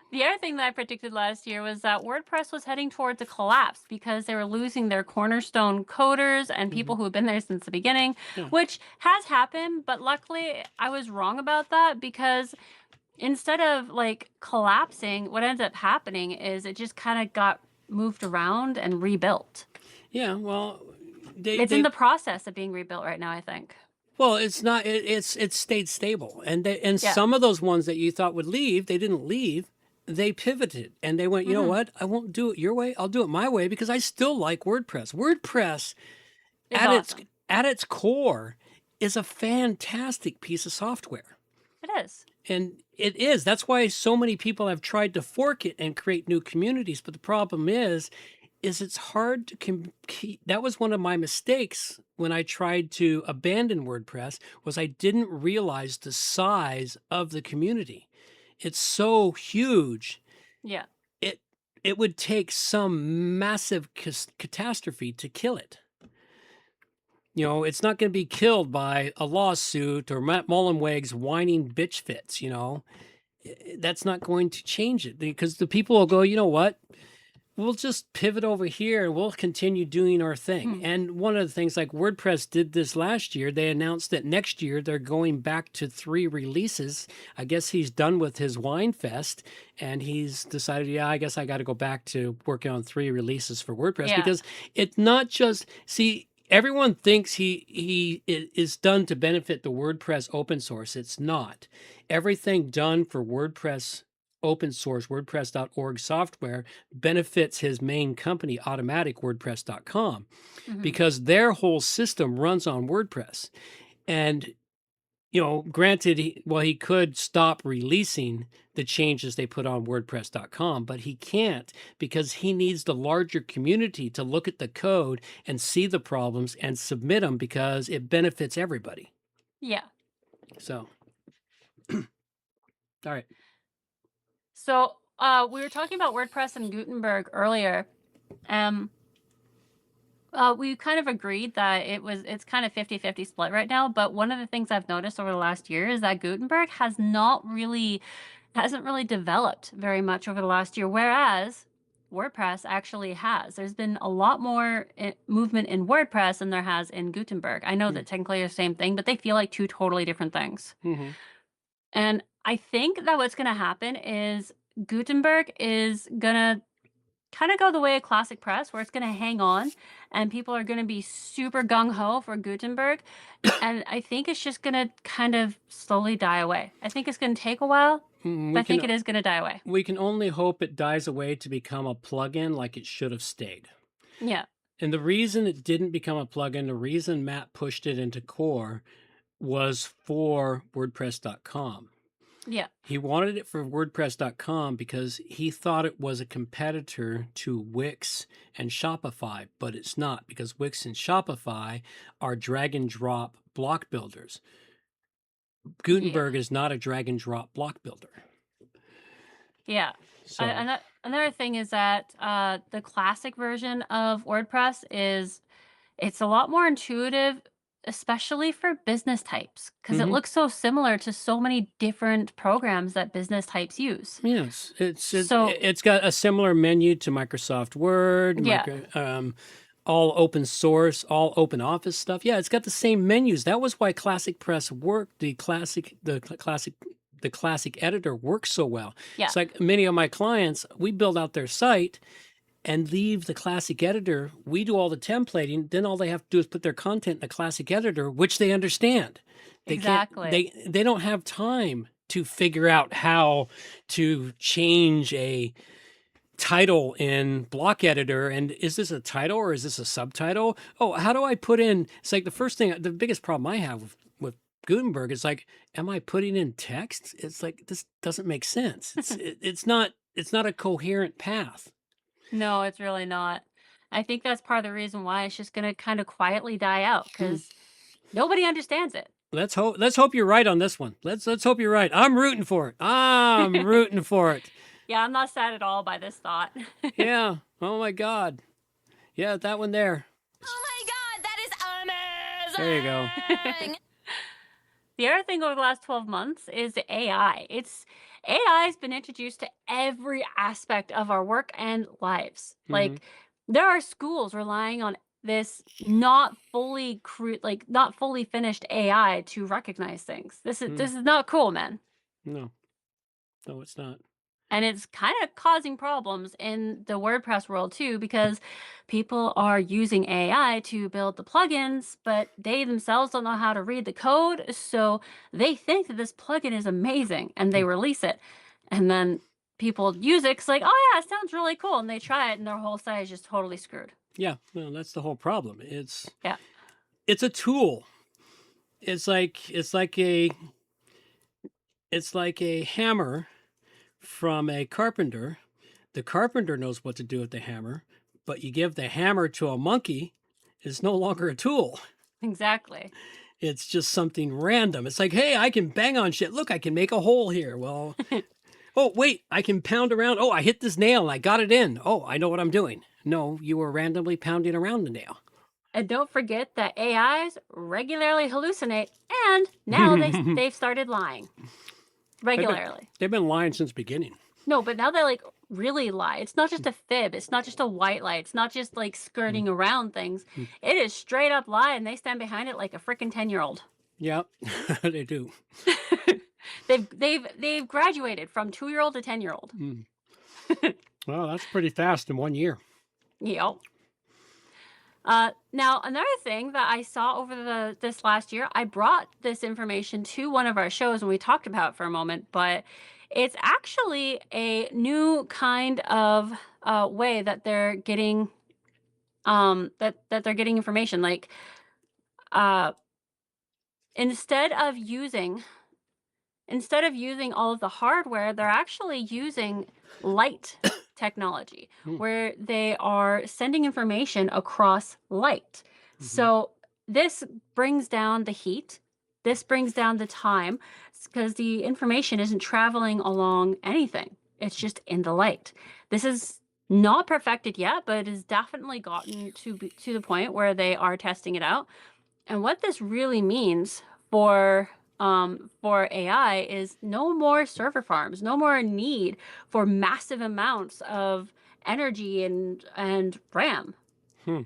[SPEAKER 3] The other thing that I predicted last year was that WordPress was heading towards a collapse because they were losing their cornerstone coders and people who have been there since the beginning,
[SPEAKER 1] Yeah.
[SPEAKER 3] which has happened. But luckily, I was wrong about that because instead of like collapsing, what ends up happening is it just kind of got moved around and rebuilt.
[SPEAKER 1] Yeah, well,
[SPEAKER 3] It's in the process of being rebuilt right now, I think.
[SPEAKER 1] well, it's not. It's stayed stable, and
[SPEAKER 3] Yeah.
[SPEAKER 1] some of those ones that you thought would leave, they didn't leave. They pivoted, and they went. You know what? I won't do it your way. I'll do it my way because I still like WordPress. WordPress,
[SPEAKER 3] It's
[SPEAKER 1] at
[SPEAKER 3] awesome.
[SPEAKER 1] its core, is a fantastic piece of software.
[SPEAKER 3] It is.
[SPEAKER 1] And it is. That's why so many people have tried to fork it and create new communities. But the problem is it's hard to keep. That was one of my mistakes when I tried to abandon WordPress, was I didn't realize the size of the community. It's so huge.
[SPEAKER 3] Yeah.
[SPEAKER 1] It would take some massive catastrophe to kill it. You know, it's not going to be killed by a lawsuit or Matt Mullenweg's whining bitch fits, you know. That's not going to change it because the people will go, you know what? We'll just pivot over here and we'll continue doing our thing. And one of the things, like WordPress did this last year, they announced that next year they're going back to 3 releases. I guess he's done with his wine fest and he's decided, yeah, I guess I got to go back to working on 3 releases for WordPress because it's not just, see, everyone thinks he is done to benefit the WordPress open source. It's not. Everything done for WordPress open source WordPress.org software benefits his main company, AutomaticWordPress.com, because their whole system runs on WordPress. And, you know, granted, he could stop releasing the changes they put on WordPress.com, but he can't because he needs the larger community to look at the code and see the problems and submit them because it benefits everybody.
[SPEAKER 3] Yeah.
[SPEAKER 1] So, all right.
[SPEAKER 3] So we were talking about WordPress and Gutenberg earlier. We kind of agreed that it's kind of 50-50 split right now. But one of the things I've noticed over the last year is that Gutenberg hasn't really developed very much over the last year, whereas WordPress actually has. There's been a lot more movement in WordPress than there has in Gutenberg. I know that technically they're the same thing, but they feel like 2 totally different things. And I think that what's going to happen is Gutenberg is going to kind of go the way of Classic Press, where it's going to hang on and people are going to be super gung-ho for Gutenberg. And I think it's just going to kind of slowly die away. I think it's going to take a while, but I think it is going to die away.
[SPEAKER 1] We can only hope it dies away to become a plugin like it should have stayed.
[SPEAKER 3] Yeah.
[SPEAKER 1] And the reason it didn't become a plugin, the reason Matt pushed it into core was for WordPress.com.
[SPEAKER 3] Yeah.
[SPEAKER 1] He wanted it for WordPress.com because he thought it was a competitor to Wix and Shopify, but it's not, because Wix and Shopify are drag and drop block builders. Gutenberg is not a drag and drop block builder.
[SPEAKER 3] Yeah.
[SPEAKER 1] So,
[SPEAKER 3] Another thing is that the classic version of WordPress it's a lot more intuitive especially for business types, because it
[SPEAKER 1] Hmm.
[SPEAKER 3] looks so similar to so many different programs that business types use.
[SPEAKER 1] Yes,
[SPEAKER 3] So,
[SPEAKER 1] it's got a similar menu to Microsoft Word,
[SPEAKER 3] yeah,
[SPEAKER 1] all open source, all open office stuff. Yeah, it's got the same menus. That was why Classic Press worked. The classic editor works so well.
[SPEAKER 3] yeah,
[SPEAKER 1] It's like many of my clients, we build out their site and leave the classic editor. We do all the templating. Then all they have to do is put their content in the classic editor, which they understand. They can't.
[SPEAKER 3] exactly.
[SPEAKER 1] They don't have time to figure out how to change a title in block editor. And is this a title or is this a subtitle? Oh, how do I put in? It's like the biggest problem I have with Gutenberg is like, am I putting in text? It's like this doesn't make sense. It's not a coherent path.
[SPEAKER 3] No, it's really not. I think that's part of the reason why it's just gonna kind of quietly die out
[SPEAKER 1] Hmm.
[SPEAKER 3] because nobody understands it.
[SPEAKER 1] Let's hope you're right on this one. Let's hope you're right. I'm rooting for it. I'm rooting for it.
[SPEAKER 3] Yeah, I'm not sad at all by this thought.
[SPEAKER 1] Yeah. Oh my God. Yeah, that one there.
[SPEAKER 6] Oh my god, that is
[SPEAKER 1] There you go.
[SPEAKER 6] amazing!
[SPEAKER 3] The other thing over the last 12 months is AI. AI has been introduced to every aspect of our work and lives.
[SPEAKER 1] Mhm.
[SPEAKER 3] Like there are schools relying on this not not fully finished AI to recognize things. This is not cool, man.
[SPEAKER 1] No, no, it's not.
[SPEAKER 3] And it's kind of causing problems in the WordPress world too, because people are using AI to build the plugins, but they themselves don't know how to read the code. So they think that this plugin is amazing and they release it. And then people use it 'cause like, oh yeah, it sounds really cool. And they try it and their whole site is just totally screwed.
[SPEAKER 1] Yeah, well, that's the whole problem.
[SPEAKER 3] Yeah,
[SPEAKER 1] It's a tool. It's like it's like a hammer from a carpenter. The carpenter knows what to do with the hammer, but you give the hammer to a monkey, it's no longer a tool.
[SPEAKER 3] exactly.
[SPEAKER 1] It's just something random. It's like, hey, I can bang on shit. Look, I can make a hole here. Well, oh, wait, I can pound around. Oh, I hit this nail and I got it in. Oh, I know what I'm doing. No, you were randomly pounding around the nail.
[SPEAKER 3] And don't forget that AIs regularly hallucinate and now they've started lying regularly.
[SPEAKER 1] They've been lying since the beginning.
[SPEAKER 3] No, but now they like really lie. It's not just a fib. It's not just a white lie. It's not just like skirting around things. It is straight up lie, and they stand behind it like a freaking 10-year-old.
[SPEAKER 1] Yeah, they do.
[SPEAKER 3] They've graduated from 2-year-old to 10-year-old.
[SPEAKER 1] Well, that's pretty fast in 1 year.
[SPEAKER 3] Yep. Now another thing that I saw over this last year, I brought this information to one of our shows and we talked about it for a moment, but it's actually a new kind of way that they're getting that they're getting information. Like uh, instead of using all of the hardware, they're actually using light technology where they are sending information across light. So this brings down the heat. This brings down the time because the information isn't traveling along anything. It's just in the light. This is not perfected yet, but it has definitely gotten to the point where they are testing it out. And what this really means for AI is no more server farms, no more need for massive amounts of energy and RAM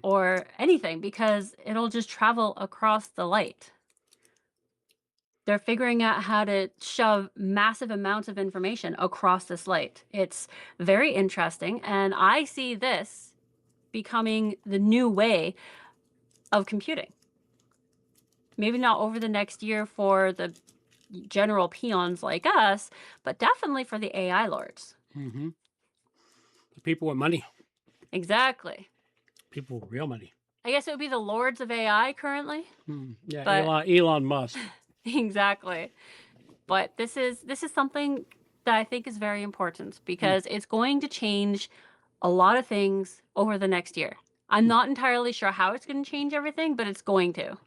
[SPEAKER 3] or anything because it'll just travel across the light. They're figuring out how to shove massive amounts of information across this light. It's very interesting, and I see this becoming the new way of computing. Maybe not over the next year for the general peons like us, but definitely for the AI lords.
[SPEAKER 1] Mm-hmm. The people with money.
[SPEAKER 3] Exactly.
[SPEAKER 1] People with real money.
[SPEAKER 3] I guess it would be the lords of AI currently.
[SPEAKER 1] Yeah,
[SPEAKER 3] But-
[SPEAKER 1] Elon Musk.
[SPEAKER 3] Exactly. But this is something that I think is very important because it's going to change a lot of things over the next year. I'm not entirely sure how it's going to change everything, but it's going to.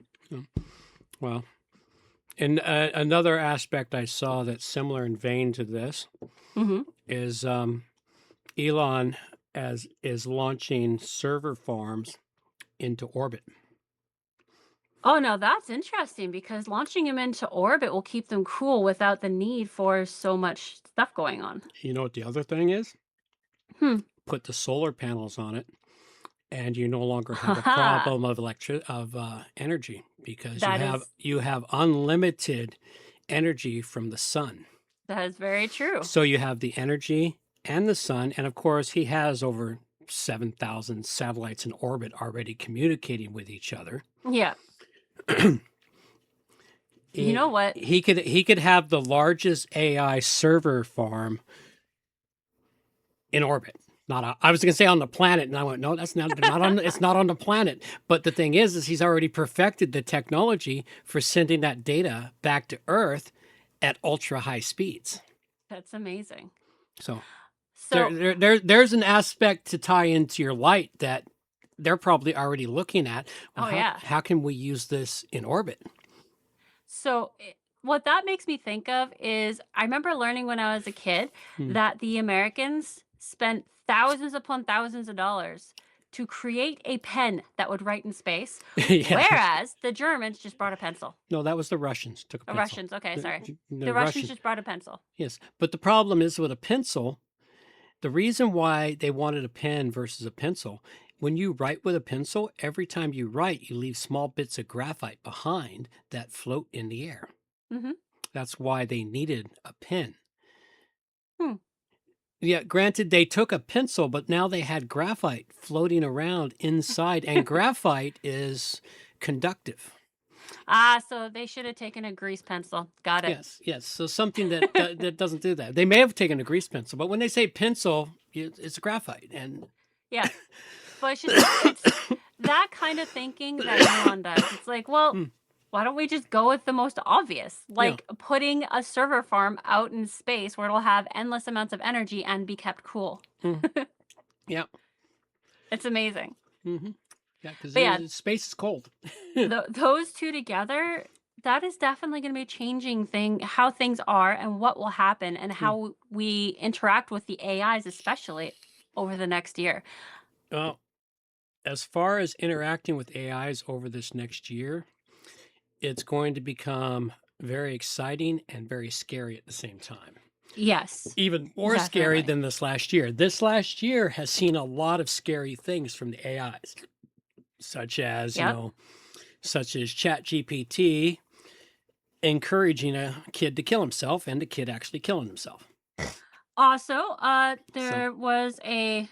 [SPEAKER 1] Well, and another aspect I saw that's similar in vein to this
[SPEAKER 3] Hmm.
[SPEAKER 1] is Elon is launching server farms into orbit.
[SPEAKER 3] Oh, no, that's interesting because launching them into orbit will keep them cool without the need for so much stuff going on.
[SPEAKER 1] You know what the other thing is?
[SPEAKER 3] Hmm.
[SPEAKER 1] Put the solar panels on it, and you no longer have a
[SPEAKER 3] Haha.
[SPEAKER 1] problem of energy because
[SPEAKER 3] That is
[SPEAKER 1] you have unlimited energy from the sun.
[SPEAKER 3] that is very true.
[SPEAKER 1] So you have the energy and the sun, and of course, he has over 7,000 satellites in orbit already communicating with each other.
[SPEAKER 3] Yeah. You know what?
[SPEAKER 1] He could have the largest AI server farm in orbit. I was going to say on the planet, and I went, no, that's not on. It's not on the planet. But the thing is he's already perfected the technology for sending that data back to Earth at ultra high speeds.
[SPEAKER 3] That's amazing.
[SPEAKER 1] So
[SPEAKER 3] So,
[SPEAKER 1] there's an aspect to tie into your light that they're probably already looking at. Well,
[SPEAKER 3] oh yeah.
[SPEAKER 1] how can we use this in orbit?
[SPEAKER 3] So, what that makes me think of is I remember learning when I was a kid
[SPEAKER 1] Hmm.
[SPEAKER 3] that the Americans spent thousands upon thousands of dollars to create a pen that would write in space,
[SPEAKER 1] Yeah.
[SPEAKER 3] whereas the Germans just brought a pencil.
[SPEAKER 1] No, that was the Russians took a
[SPEAKER 3] The
[SPEAKER 1] pencil.
[SPEAKER 3] Russians, okay, sorry.
[SPEAKER 1] The
[SPEAKER 3] The Russians
[SPEAKER 1] Russians,
[SPEAKER 3] just brought a pencil.
[SPEAKER 1] yes. But the problem is with a pencil, the reason why they wanted a pen versus a pencil, when you write with a pencil, every time you write, you leave small bits of graphite behind that float in the air.
[SPEAKER 3] Hmm.
[SPEAKER 1] That's why they needed a pen.
[SPEAKER 3] Hmm.
[SPEAKER 1] Yeah, granted, they took a pencil, but now they had graphite floating around inside, and graphite is conductive.
[SPEAKER 3] Ah, so they should have taken a grease pencil. Got it.
[SPEAKER 1] Yes, yes. So something that doesn't do that. They may have taken a grease pencil, but when they say pencil, it's graphite, and
[SPEAKER 3] Yeah. But it's that kind of thinking that Elon does. It's like, well,
[SPEAKER 1] Hmm.
[SPEAKER 3] why don't we just go with the most obvious?
[SPEAKER 1] Yeah.
[SPEAKER 3] Like putting a server farm out in space where it'll have endless amounts of energy and be kept cool.
[SPEAKER 1] Yeah.
[SPEAKER 3] It's amazing.
[SPEAKER 1] Mm-hmm. Yeah, because
[SPEAKER 3] But yeah,
[SPEAKER 1] space is cold.
[SPEAKER 3] those two together, that is definitely going to be changing how things are and what will happen and how we interact with the AIs, especially over the next year.
[SPEAKER 1] Well, as far as interacting with AIs over this next year, it's going to become very exciting and very scary at the same time.
[SPEAKER 3] Yes.
[SPEAKER 1] Even more scary
[SPEAKER 3] Definitely.
[SPEAKER 1] than this last year. This last year has seen a lot of scary things from the AIs, such as,
[SPEAKER 3] Yep.
[SPEAKER 1] such as ChatGPT encouraging a kid to kill himself and a kid actually killing himself.
[SPEAKER 3] Also,
[SPEAKER 1] So,
[SPEAKER 3] there was a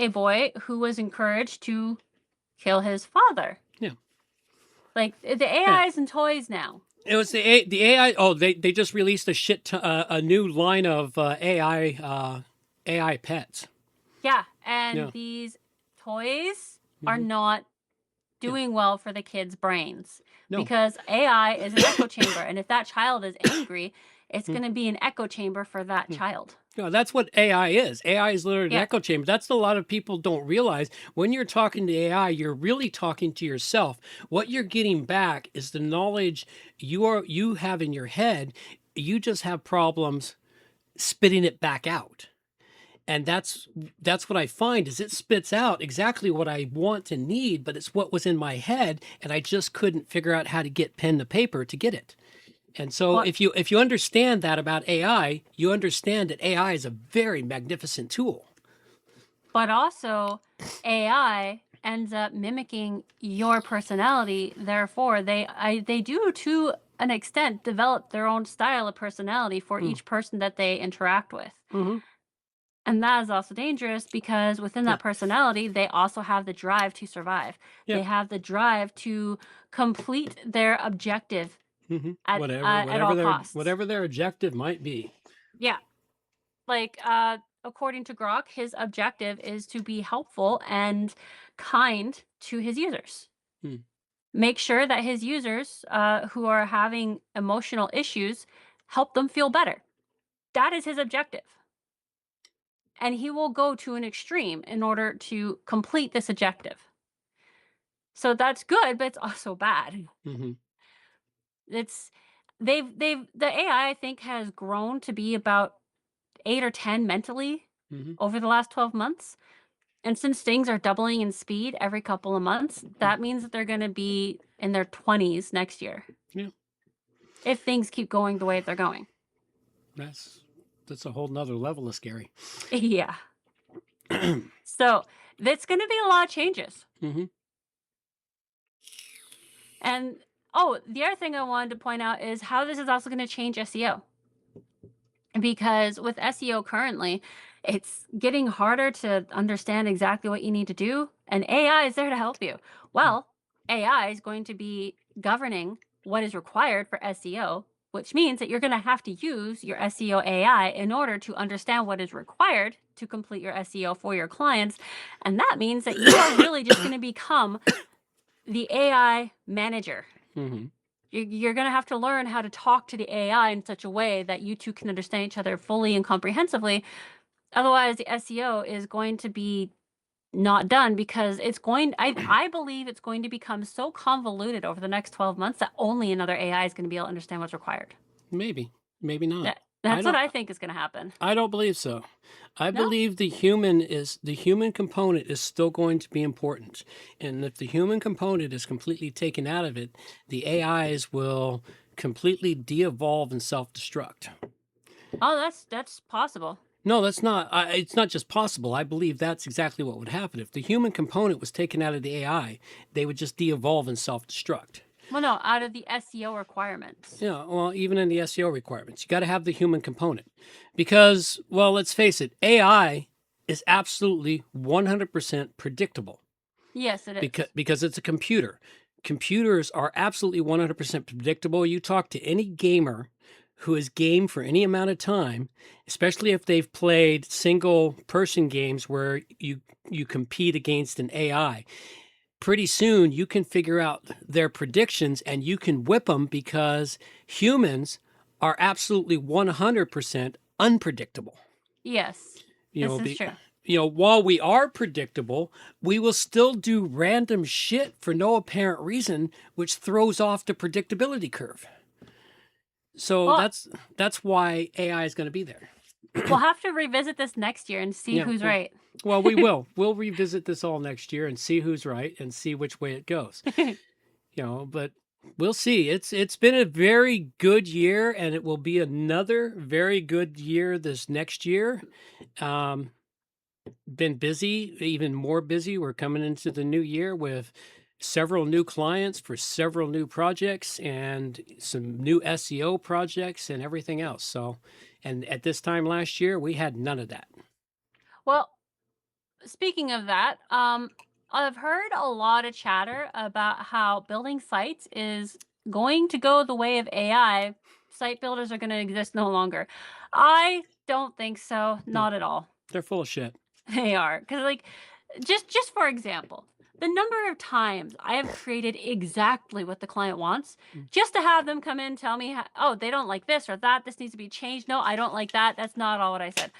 [SPEAKER 3] boy who was encouraged to kill his father.
[SPEAKER 1] yeah.
[SPEAKER 3] Like the
[SPEAKER 1] Yeah.
[SPEAKER 3] AIs and toys now.
[SPEAKER 1] It was the AI. Oh, they just released a new line of AI pets.
[SPEAKER 3] Yeah, and
[SPEAKER 1] Yeah.
[SPEAKER 3] these toys are
[SPEAKER 1] Mhm.
[SPEAKER 3] not
[SPEAKER 1] Yeah.
[SPEAKER 3] doing well for the kids' brains
[SPEAKER 1] No.
[SPEAKER 3] because AI is an echo chamber, and if that child is angry, it's
[SPEAKER 1] Mm.
[SPEAKER 3] going to be an echo chamber for that
[SPEAKER 1] Yeah.
[SPEAKER 3] child.
[SPEAKER 1] No, that's what AI is. AI is literally an
[SPEAKER 3] Yeah.
[SPEAKER 1] echo chamber. That's what a lot of people don't realize. When you're talking to AI, you're really talking to yourself. What you're getting back is the knowledge you have in your head. You just have problems spitting it back out. And that's what I find is it spits out exactly what I want and need, but it's what was in my head, and I just couldn't figure out how to get pen to paper to get it. And so
[SPEAKER 3] Well,
[SPEAKER 1] if you understand that about AI, you understand that AI is a very magnificent tool.
[SPEAKER 3] but also AI ends up mimicking your personality. Therefore, they do to an extent develop their own style of personality for each person that they interact with.
[SPEAKER 1] Mm-hmm.
[SPEAKER 3] And that is also dangerous because within
[SPEAKER 1] Yeah.
[SPEAKER 3] that personality, they also have the drive to survive.
[SPEAKER 1] Yeah.
[SPEAKER 3] They have the drive to complete their objective
[SPEAKER 1] Mm-hmm.
[SPEAKER 3] at all costs.
[SPEAKER 1] Whatever their objective might be.
[SPEAKER 3] Yeah. Like, according to Grok, his objective is to be helpful and kind to his users.
[SPEAKER 1] Hmm.
[SPEAKER 3] Make sure that his users who are having emotional issues, help them feel better. That is his objective. And he will go to an extreme in order to complete this objective. So that's good, but it's also bad.
[SPEAKER 1] Mm-hmm.
[SPEAKER 3] It's the AI I think has grown to be about 8 or 10 mentally
[SPEAKER 1] Mm-hmm.
[SPEAKER 3] over the last 12 months. And since things are doubling in speed every couple of months, that means that they're going to be in their 20s next year.
[SPEAKER 1] Yeah.
[SPEAKER 3] If things keep going the way they're going.
[SPEAKER 1] That's a whole nother level of scary.
[SPEAKER 3] Yeah. So that's going to be a lot of changes.
[SPEAKER 1] Mm-hmm.
[SPEAKER 3] And the other thing I wanted to point out is how this is also going to change SEO. Because with SEO currently, it's getting harder to understand exactly what you need to do, and AI is there to help you. Well, AI is going to be governing what is required for SEO, which means that you're going to have to use your SEO AI in order to understand what is required to complete your SEO for your clients. And that means that you are really just going to become the AI manager.
[SPEAKER 1] Mm-hmm.
[SPEAKER 3] You're going to have to learn how to talk to the AI in such a way that you two can understand each other fully and comprehensively. Otherwise, the SEO is going to be not done because I believe it's going to become so convoluted over the next 12 months that only another AI is going to be able to understand what's required.
[SPEAKER 1] Maybe not.
[SPEAKER 3] That's what I think is going to happen.
[SPEAKER 1] I don't believe so. I
[SPEAKER 3] No?
[SPEAKER 1] believe the human component is still going to be important. And if the human component is completely taken out of it, the AIs will completely de-evolve and self-destruct.
[SPEAKER 3] Oh, that's possible.
[SPEAKER 1] No, that's not. It's not just possible. I believe that's exactly what would happen. If the human component was taken out of the AI, they would just de-evolve and self-destruct.
[SPEAKER 3] Well, no, out of the SEO requirements.
[SPEAKER 1] Yeah, well, even in the SEO requirements, you got to have the human component because, well, let's face it, AI is absolutely 100% predictable.
[SPEAKER 3] Yes, it is.
[SPEAKER 1] Because it's a computer. Computers are absolutely 100% predictable. You talk to any gamer who has gamed for any amount of time, especially if they've played single-person games where you compete against an AI. Pretty soon you can figure out their predictions and you can whip them because humans are absolutely 100% unpredictable.
[SPEAKER 3] Yes, this is true.
[SPEAKER 1] While we are predictable, we will still do random shit for no apparent reason, which throws off the predictability curve. So
[SPEAKER 3] Well-
[SPEAKER 1] that's why AI is going to be there.
[SPEAKER 3] We'll have to revisit this next year and see who's right.
[SPEAKER 1] Well, we will. We'll revisit this all next year and see who's right and see which way it goes. But we'll see. It's been a very good year, and it will be another very good year this next year. Been busy, even more busy. We're coming into the new year with several new clients for several new projects and some new SEO projects and everything else. So, and at this time last year, we had none of that.
[SPEAKER 3] Well, speaking of that, I've heard a lot of chatter about how building sites is going to go the way of AI. Site builders are going to exist no longer. I don't think so. Not at all.
[SPEAKER 1] They're full of shit.
[SPEAKER 3] They are. Because, just for example, the number of times I have created exactly what the client wants just to have them come in and tell me, they don't like this or that. This needs to be changed. No, I don't like that. That's not all what I said.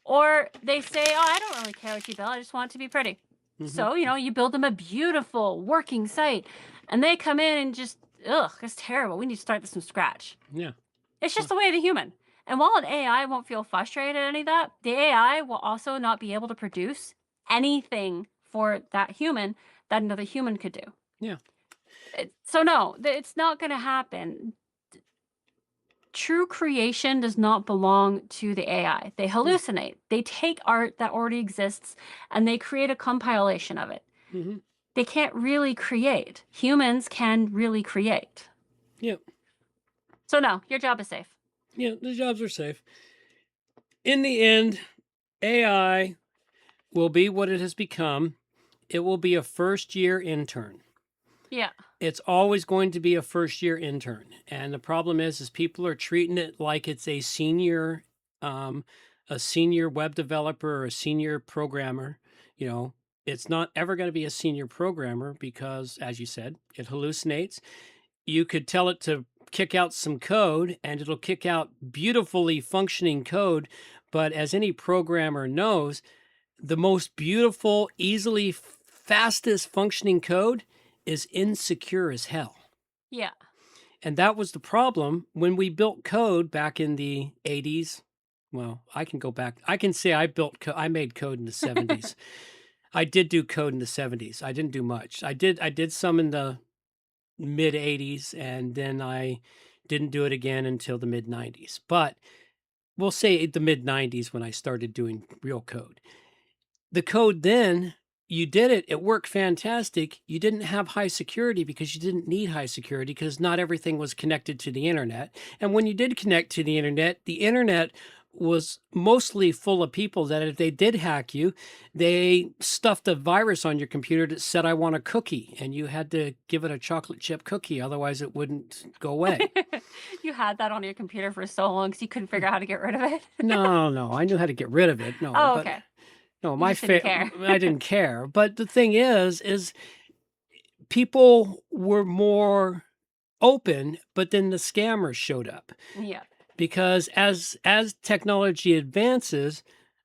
[SPEAKER 3] Or they say, I don't really care what you build. I just want it to be pretty. Mm-hmm. So, you build them a beautiful working site and they come in and just, it's terrible. We need to start this from scratch.
[SPEAKER 1] Yeah.
[SPEAKER 3] It's just the way of the human. And while an AI won't feel frustrated at any of that, the AI will also not be able to produce anything for that human that another human could do.
[SPEAKER 1] Yeah.
[SPEAKER 3] So no, it's not going to happen. True creation does not belong to the AI. They hallucinate. They take art that already exists and they create a compilation of it.
[SPEAKER 1] Mm-hmm.
[SPEAKER 3] They can't really create. Humans can really create.
[SPEAKER 1] Yep.
[SPEAKER 3] So no, your job is safe.
[SPEAKER 1] Yeah, the jobs are safe. In the end, AI will be what it has become. It will be a first-year intern.
[SPEAKER 3] Yeah.
[SPEAKER 1] It's always going to be a first-year intern. And the problem is people are treating it like it's a senior web developer or a senior programmer. It's not ever going to be a senior programmer because, as you said, it hallucinates. You could tell it to kick out some code and it'll kick out beautifully functioning code. But as any programmer knows, the most beautiful, easily fastest functioning code is insecure as hell.
[SPEAKER 3] Yeah.
[SPEAKER 1] And that was the problem when we built code back in the 80s, Well, I can go back. I can say I made code in the 70s. I did do code in the 70s. I didn't do much. I did some in the mid 80s, and then I didn't do it again until the mid 90s. But we'll say the mid 90s when I started doing real code. The code then, you did it. It worked fantastic. You didn't have high security because you didn't need high security because not everything was connected to the internet. And when you did connect to the internet was mostly full of people that if they did hack you, they stuffed a virus on your computer that said, I want a cookie. And you had to give it a chocolate chip cookie. Otherwise, it wouldn't go away.
[SPEAKER 3] You had that on your computer for so long because you couldn't figure out how to get rid of it.
[SPEAKER 1] No, I knew how to get rid of it. No,
[SPEAKER 3] Oh,
[SPEAKER 1] but
[SPEAKER 3] okay.
[SPEAKER 1] no,
[SPEAKER 3] You
[SPEAKER 1] my
[SPEAKER 3] just didn't care.
[SPEAKER 1] I didn't care. But the thing is people were more open, but then the scammers showed up
[SPEAKER 3] Yeah.
[SPEAKER 1] because as technology advances,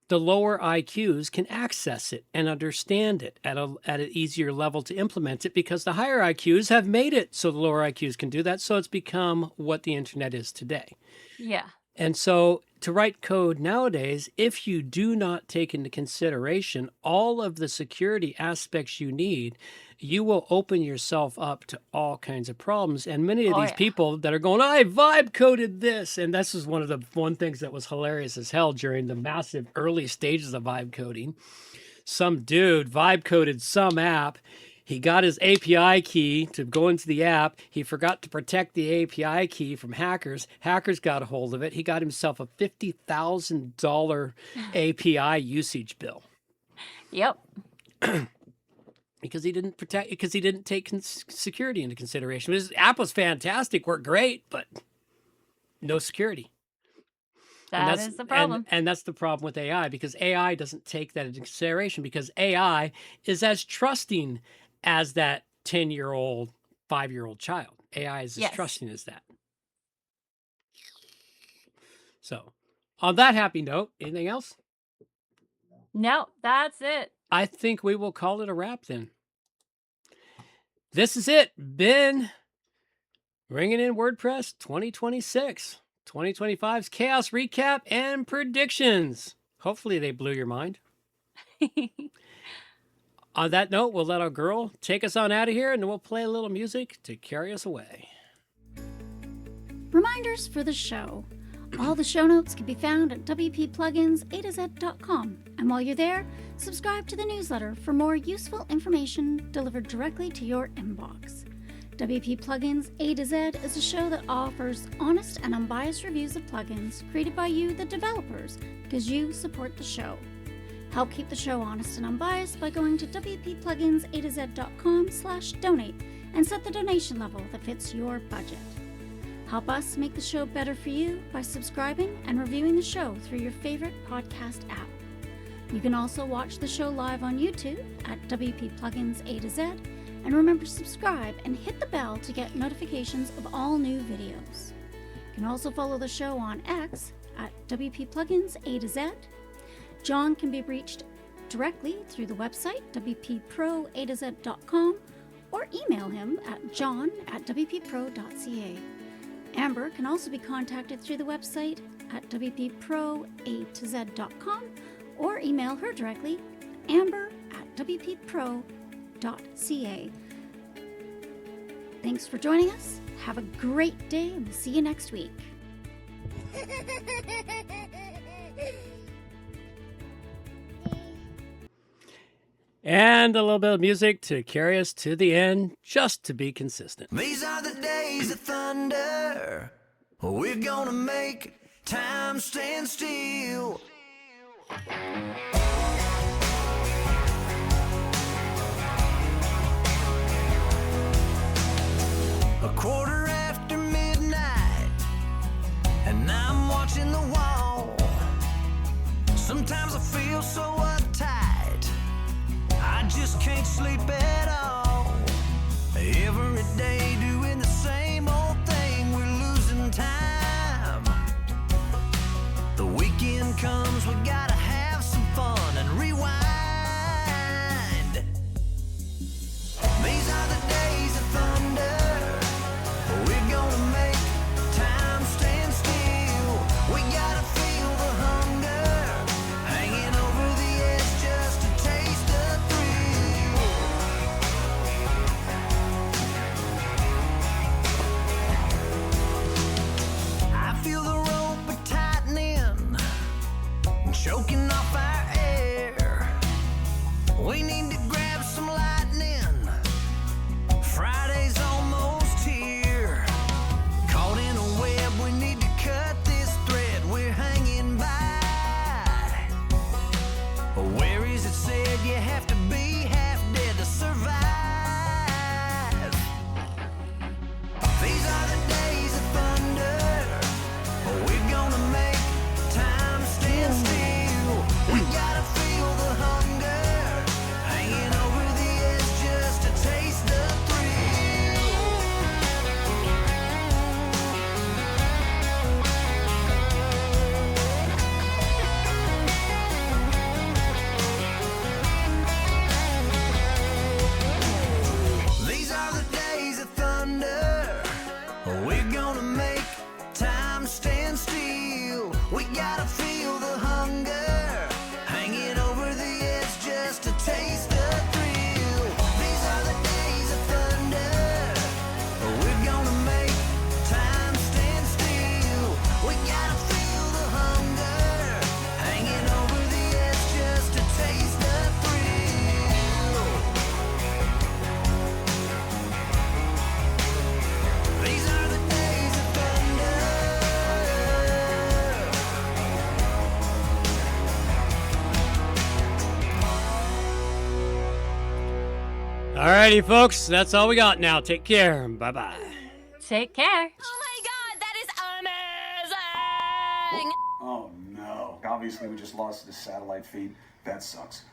[SPEAKER 1] the lower IQs can access it and understand it at an easier level to implement it because the higher IQs have made it so the lower IQs can do that. So it's become what the internet is today.
[SPEAKER 3] Yeah.
[SPEAKER 1] And so to write code nowadays, if you do not take into consideration all of the security aspects you need, you will open yourself up to all kinds of problems. And many of
[SPEAKER 3] Oh,
[SPEAKER 1] these
[SPEAKER 3] yeah.
[SPEAKER 1] people that are going, I vibe coded this. And this is one of the things that was hilarious as hell during the massive early stages of vibe coding. Some dude vibe coded some app. He got his API key to go into the app. He forgot to protect the API key from hackers. Hackers got a hold of it. He got himself a $50,000 API usage bill
[SPEAKER 3] Yep.
[SPEAKER 1] because he didn't take security into consideration. His app was fantastic, worked great, but no security.
[SPEAKER 3] That is the problem.
[SPEAKER 1] And that's the problem with AI because AI doesn't take that into consideration because AI is as trusting as that 10-year-old, 5-year-old child. AI is as
[SPEAKER 3] Yes.
[SPEAKER 1] trusting as that. So on that happy note, anything else?
[SPEAKER 3] No, that's it.
[SPEAKER 1] I think we will call it a wrap then. This is it. Ben bringing in WordPress 2026. 2025's chaos recap and predictions. Hopefully they blew your mind. On that note, we'll let our girl take us on out of here and then we'll play a little music to carry us away.
[SPEAKER 7] Reminders for the show. All the show notes can be found at wppluginsa2z.com. And while you're there, subscribe to the newsletter for more useful information delivered directly to your inbox. WP Plugins A to Z is a show that offers honest and unbiased reviews of plugins created by you, the developers, because you support the show. Help keep the show honest and unbiased by going to wppluginsa2z.com/donate and set the donation level that fits your budget. Help us make the show better for you by subscribing and reviewing the show through your favorite podcast app. You can also watch the show live on YouTube at WP Plugins A to Z, and remember to subscribe and hit the bell to get notifications of all new videos. You can also follow the show on X at WP Plugins A to Z. John can be reached directly through the website wpproatoz.com or email him at john@wppro.ca. Amber can also be contacted through the website at wpproatoz.com or email her directly, amber@wppro.ca. Thanks for joining us. Have a great day, and we'll see you next week.
[SPEAKER 1] And a little bit of music to carry us to the end, just to be consistent.
[SPEAKER 2] These are the days of thunder. We're gonna make time stand still. A quarter after midnight, and I'm watching the wall. Sometimes I feel so uptight, I just can't sleep at all. Every day doing the same old thing, we're losing time. The weekend comes, we gotta have some fun and rewind. These are the days of thunder. We're gonna make time stand still. We gotta feel the hunger. Where is it said you have to be half dead to survive? These are the days of thunder. We're gonna make time stand still. We gotta feel the hunger hanging over the edge just to taste the thrill. These are the days of thunder. We're gonna make time stand still. We gotta feel the hunger hanging over the edge just to taste the thrill. These are the days of thunder. We're gonna make time stand still. We gotta feel the hunger hanging over the edge just to taste the thrill. These are the days of thunder.
[SPEAKER 1] Alrighty, folks, that's all we got now. Take care. Bye bye.
[SPEAKER 3] Take care.
[SPEAKER 6] Oh my god, that is amazing!
[SPEAKER 8] Oh no. Obviously we just lost the satellite feed. That sucks.